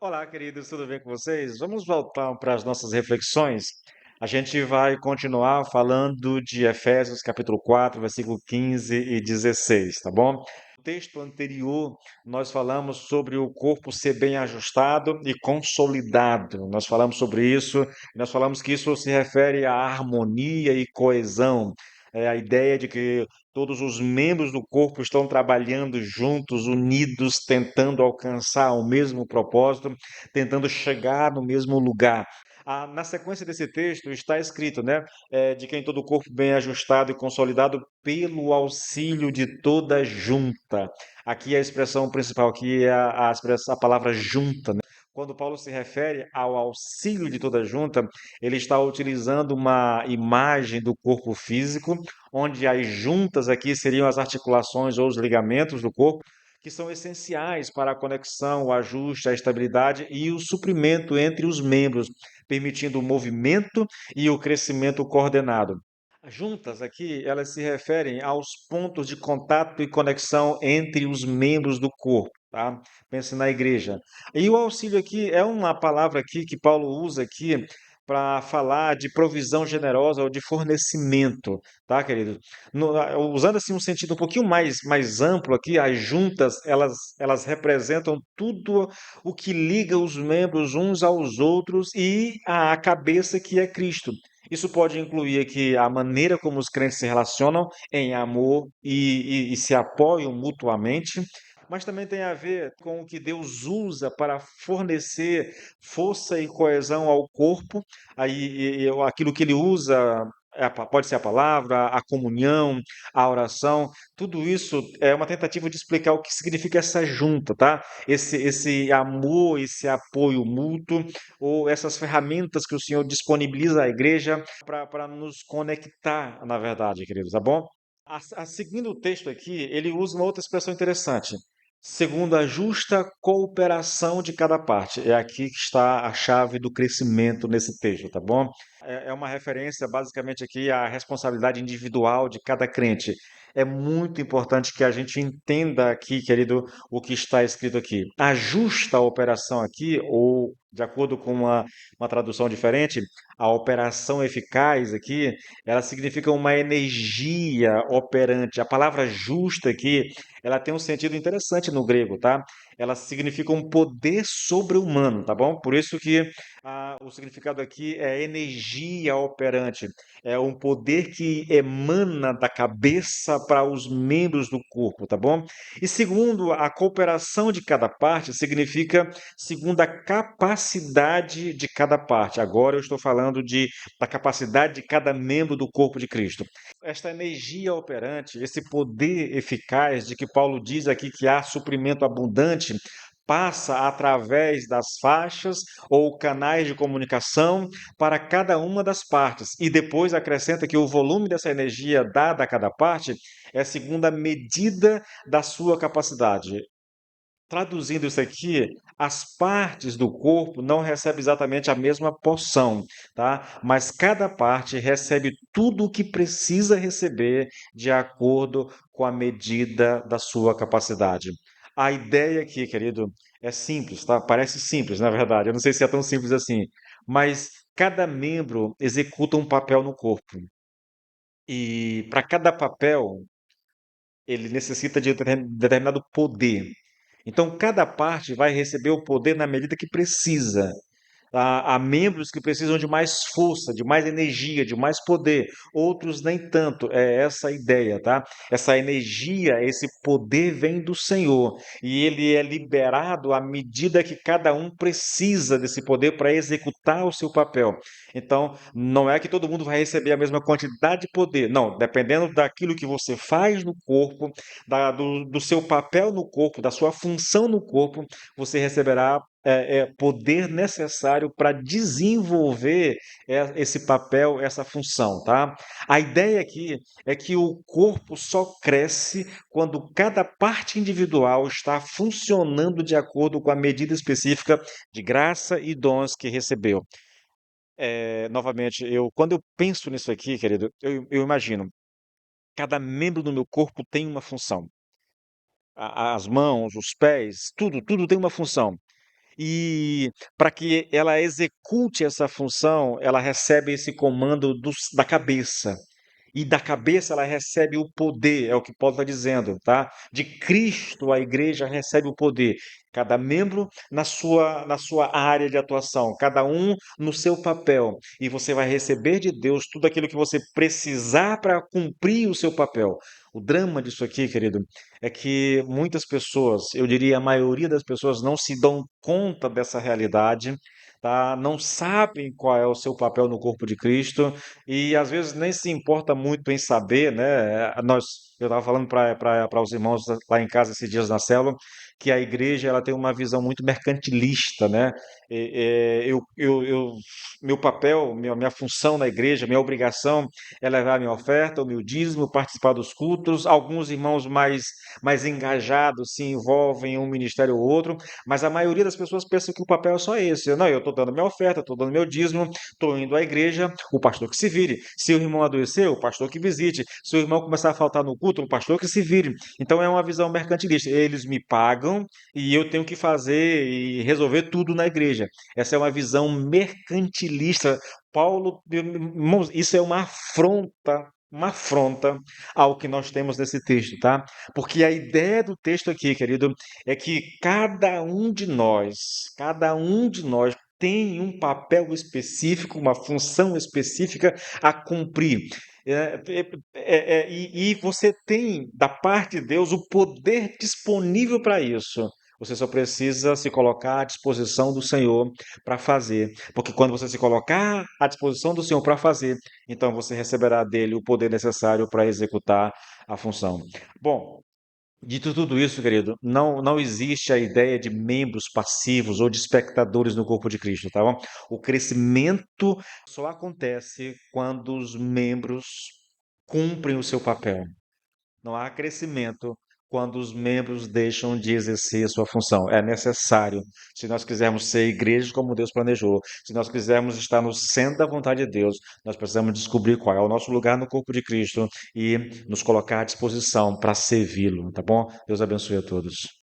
Olá, queridos, tudo bem com vocês? Vamos voltar para as nossas reflexões. A gente vai continuar falando de Efésios capítulo 4, versículo 15 e 16, tá bom? No texto anterior, nós falamos sobre o corpo ser bem ajustado e consolidado. Nós falamos sobre isso, nós falamos que isso se refere à harmonia e coesão. É a ideia de que todos os membros do corpo estão trabalhando juntos, unidos, tentando alcançar o mesmo propósito, tentando chegar no mesmo lugar. Na sequência desse texto está escrito, né, de quem todo o corpo bem ajustado e consolidado pelo auxílio de toda junta. Aqui a expressão principal, aqui é a palavra junta, né? Quando Paulo se refere ao auxílio de toda junta, ele está utilizando uma imagem do corpo físico, onde as juntas aqui seriam as articulações ou os ligamentos do corpo, que são essenciais para a conexão, o ajuste, a estabilidade e o suprimento entre os membros, permitindo o movimento e o crescimento coordenado. As juntas aqui, elas se referem aos pontos de contato e conexão entre os membros do corpo, tá? Pense na igreja. E o auxílio aqui é uma palavra aqui que Paulo usa aqui para falar de provisão generosa ou de fornecimento, tá, querido? Usando assim um sentido um pouquinho mais amplo aqui, as juntas, elas representam tudo o que liga os membros uns aos outros e a cabeça que é Cristo. Isso pode incluir aqui a maneira como os crentes se relacionam em amor e se apoiam mutuamente, mas também tem a ver com o que Deus usa para fornecer força e coesão ao corpo. Aquilo que ele usa pode ser a palavra, a comunhão, a oração. Tudo isso é uma tentativa de explicar o que significa essa junta, tá? Esse amor, esse apoio mútuo, ou essas ferramentas que o Senhor disponibiliza à igreja para nos conectar, na verdade, queridos, tá bom? Seguindo o texto aqui, ele usa uma outra expressão interessante. Segundo a justa cooperação de cada parte. É aqui que está a chave do crescimento nesse texto, tá bom? É uma referência basicamente aqui à responsabilidade individual de cada crente. É muito importante que a gente entenda aqui, querido, o que está escrito aqui. A justa operação aqui, ou de acordo com uma tradução diferente, a operação eficaz aqui, ela significa uma energia operante. A palavra justa aqui, ela tem um sentido interessante no grego, tá? Ela significa um poder sobre-humano, tá bom? Por isso que o significado aqui é energia operante. É um poder que emana da cabeça para os membros do corpo, tá bom? E segundo, a cooperação de cada parte significa segundo a capacidade de cada parte. Agora eu estou falando da capacidade de cada membro do corpo de Cristo. Esta energia operante, esse poder eficaz de que Paulo diz aqui que há suprimento abundante, passa através das faixas ou canais de comunicação para cada uma das partes. E depois acrescenta que o volume dessa energia dada a cada parte é segundo a medida da sua capacidade. Traduzindo isso aqui, as partes do corpo não recebem exatamente a mesma porção, tá? Mas cada parte recebe tudo o que precisa receber de acordo com a medida da sua capacidade. A ideia aqui, querido, é simples, tá? Parece simples, na verdade. Eu não sei se é tão simples assim, mas cada membro executa um papel no corpo. E para cada papel, ele necessita de determinado poder. Então, cada parte vai receber o poder na medida que precisa. Há membros que precisam de mais força, de mais energia, de mais poder, outros nem tanto. É essa a ideia, tá? Essa energia, esse poder vem do Senhor e ele é liberado à medida que cada um precisa desse poder para executar o seu papel. Então, não é que todo mundo vai receber a mesma quantidade de poder, não, dependendo daquilo que você faz no corpo, do seu papel no corpo, da sua função no corpo, você receberá poder necessário para desenvolver esse papel, essa função, tá? A ideia aqui é que o corpo só cresce quando cada parte individual está funcionando de acordo com a medida específica de graça e dons que recebeu. Novamente, quando eu penso nisso aqui, querido, eu imagino, cada membro do meu corpo tem uma função. As mãos, os pés, tudo tem uma função. e para que ela execute essa função, ela recebe esse comando da cabeça. E da cabeça ela recebe o poder, é o que Paulo está dizendo, tá? De Cristo a igreja recebe o poder. Cada membro na sua área de atuação, cada um no seu papel. E você vai receber de Deus tudo aquilo que você precisar para cumprir o seu papel. O drama disso aqui, querido, é que muitas pessoas, eu diria a maioria das pessoas, não se dão conta dessa realidade, tá? Não sabem qual é o seu papel no corpo de Cristo e às vezes nem se importa muito em saber, né? Eu estava falando para os irmãos lá em casa esses dias na célula que a igreja ela tem uma visão muito mercantilista, né? Meu papel, minha função na igreja, minha obrigação é levar a minha oferta, o meu dízimo, participar dos cultos. Alguns irmãos mais engajados se envolvem em um ministério ou outro, mas a maioria das pessoas pensa que o papel é só esse. Não, eu estou dando minha oferta, estou dando meu dízimo, estou indo à igreja, o pastor que se vire. Se o irmão adoecer, o pastor que visite. Se o irmão começar a faltar no culto, o pastor que se vire. Então é uma visão mercantilista. Eles me pagam e eu tenho que fazer e resolver tudo na igreja. Essa é uma visão mercantilista. Paulo, irmãos, isso é uma afronta ao que nós temos nesse texto, tá? Porque a ideia do texto aqui, querido, é que cada um de nós tem um papel específico, uma função específica a cumprir. E você tem, da parte de Deus, o poder disponível para isso. Você só precisa se colocar à disposição do Senhor para fazer. Porque quando você se colocar à disposição do Senhor para fazer, então você receberá dele o poder necessário para executar a função. Bom, dito tudo isso, querido, não existe a ideia de membros passivos ou de espectadores no corpo de Cristo, tá bom? O crescimento só acontece quando os membros cumprem o seu papel. Não há crescimento quando os membros deixam de exercer sua função. É necessário, se nós quisermos ser igreja como Deus planejou, se nós quisermos estar no centro da vontade de Deus, nós precisamos descobrir qual é o nosso lugar no corpo de Cristo e nos colocar à disposição para servi-lo, tá bom? Deus abençoe a todos.